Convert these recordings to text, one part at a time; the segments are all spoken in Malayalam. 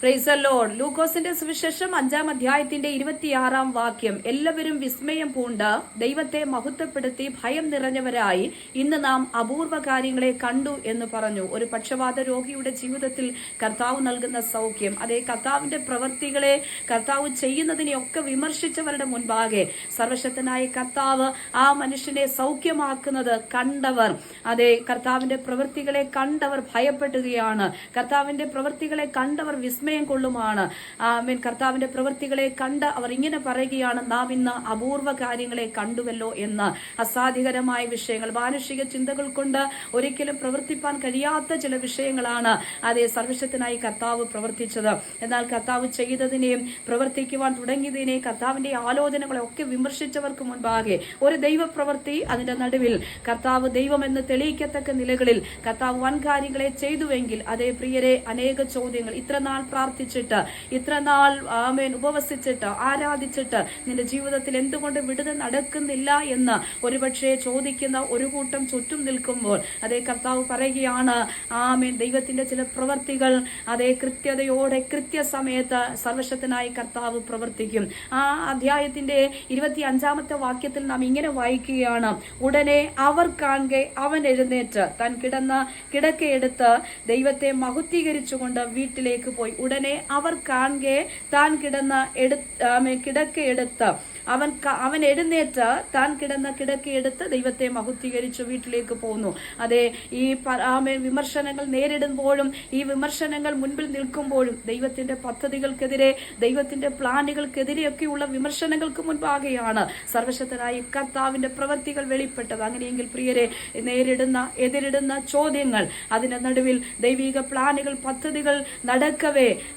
Praise the Lord. ലൂക്കോസിന്റെ സുവിശേഷം 5-ാം അധ്യായത്തിന്റെ 26-ാം വാക്യം. എല്ലാവരും വിസ്മയം പൂണ്ട് ദൈവത്തെ മഹത്വപ്പെടുത്തി ഭയം നിറഞ്ഞവരായി ഇന്ന് നാം അപൂർവ കാര്യങ്ങളെ കണ്ടു എന്ന് പറഞ്ഞു. ഒരു പക്ഷവാത രോഗിയുടെ ജീവിതത്തിൽ കർത്താവ് നൽകുന്ന സൗഖ്യം, അതേ കർത്താവിന്റെ പ്രവൃത്തികളെ, കർത്താവ് ചെയ്യുന്നതിനെയൊക്കെ വിമർശിച്ചവരുടെ മുൻപാകെ സർവശക്തനായ കർത്താവ് ആ മനുഷ്യനെ സൗഖ്യമാക്കുന്നത് കണ്ടവർ, അതേ കർത്താവിന്റെ പ്രവൃത്തികളെ കണ്ടവർ ഭയപ്പെടുകയാണ്. കർത്താവിന്റെ പ്രവൃത്തികളെ കണ്ടവർ വിസ്മയം കൊള്ളുമാണ്. കർത്താവിന്റെ പ്രവൃത്തികളെ കണ്ട് അവർ ഇങ്ങനെ പറയുകയാണ്, നാം ഇന്ന് അപൂർവ കാര്യങ്ങളെ കണ്ടുവല്ലോ എന്ന്. അസാധ്യകരമായ വിഷയങ്ങൾ, മാനുഷിക ചിന്തകൾ കൊണ്ട് ഒരിക്കലും പ്രവർത്തിപ്പാൻ കഴിയാത്ത ചില വിഷയങ്ങളാണ് അതേ സർവശക്തനായി കർത്താവ് പ്രവർത്തിച്ചത്. എന്നാൽ കർത്താവ് ചെയ്തതിനെയും പ്രവർത്തിക്കുവാൻ തുടങ്ങിയതിനെയും കർത്താവിന്റെ ആലോചനകളെ ഒക്കെ വിമർശിച്ചവർക്ക് മുൻപാകെ ഒരു ദൈവപ്രവൃത്തി, അതിന്റെ നടുവിൽ കർത്താവ് ദൈവമെന്ന് തെളിയിക്കത്തക്ക നിലകളിൽ കർത്താവ് വൻ കാര്യങ്ങളെ ചെയ്തുവെങ്കിൽ, അതേ പ്രിയരെ, അനേക ചോദ്യങ്ങൾ, ഇത്രനാൾ പ്രാർത്ഥിച്ചിട്ട്, ഇത്രനാൾ ഉപവസിച്ചിട്ട്, ആരാധിച്ചിട്ട് നിന്റെ ജീവിതത്തിൽ എന്തുകൊണ്ട് വിടുതൽ നടക്കുന്നില്ല എന്ന് ഒരുപക്ഷെ ചോദിക്കുന്ന ഒരു കൂട്ടം ചുറ്റും നിൽക്കുമ്പോൾ അതേ കർത്താവ് പറയുകയാണ്, ദൈവത്തിന്റെ ചില പ്രവർത്തികൾ അതേ കൃത്യതയോടെ കൃത്യസമയത്ത് സർവശക്തനായി കർത്താവ് പ്രവർത്തിക്കും. ആ അധ്യായത്തിന്റെ 25-ാമത്തെ വാക്യത്തിൽ നാം ഇങ്ങനെ വായിക്കുകയാണ്, ഉടനെ അവർ കാണെ അവൻ എഴുന്നേറ്റ് താൻ കിടന്ന കിടക്കയെടുത്ത് ദൈവത്തെ മഹത്വീകരിച്ചുകൊണ്ട് വീട്ടിലേക്ക് പോയി. ഉടനെ അവർ കാണെ താൻ കിടന്ന കിടക്കയെടുത്ത് അവൻ എഴുന്നേറ്റ് താൻ കിടന്ന കിടക്കയെടുത്ത് ദൈവത്തെ മഹത്വീകരിച്ചു വീട്ടിലേക്ക് പോന്നു. അതെ, ഈ വിമർശനങ്ങൾ നേരിടുമ്പോഴും ഈ വിമർശനങ്ങൾ മുൻപിൽ നിൽക്കുമ്പോഴും ദൈവത്തിന്റെ പദ്ധതികൾക്കെതിരെ, ദൈവത്തിന്റെ പ്ലാനുകൾക്കെതിരെയൊക്കെയുള്ള വിമർശനങ്ങൾക്ക് മുൻപാകെയാണ് സർവശക്തനായ കർത്താവിന്റെ പ്രവൃത്തികൾ വെളിപ്പെട്ടത്. അങ്ങനെയെങ്കിൽ പ്രിയരെ, എതിരിടുന്ന ചോദ്യങ്ങൾ, അതിന്റെ നടുവിൽ ദൈവിക പ്ലാനുകൾ, പദ്ധതികൾ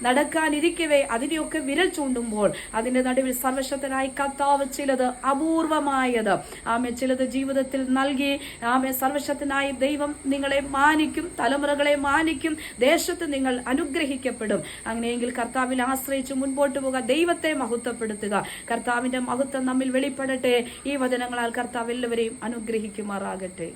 നടക്കാനിരിക്കവേ അതിനെയൊക്കെ വിരൽ ചൂണ്ടുമ്പോൾ അതിന്റെ നടുവിൽ സർവശക്തനായ കർത്താവ് ചിലത് അപൂർവമായത് ചിലത് ജീവിതത്തിൽ നൽകി സർവശക്തനായ ദൈവം നിങ്ങളെ മാനിക്കും, തലമുറകളെ മാനിക്കും, ദേശത്ത് നിങ്ങൾ അനുഗ്രഹിക്കപ്പെടും. അങ്ങനെയെങ്കിൽ കർത്താവിൽ ആശ്രയിച്ച് മുൻപോട്ട് പോകുക, ദൈവത്തെ മഹത്വപ്പെടുത്തുക. കർത്താവിന്റെ മഹത്വം നമ്മിൽ വെളിപ്പെടട്ടെ. ഈ വചനങ്ങളാൽ കർത്താവ് എല്ലാവരെയും അനുഗ്രഹിക്കുമാറാകട്ടെ.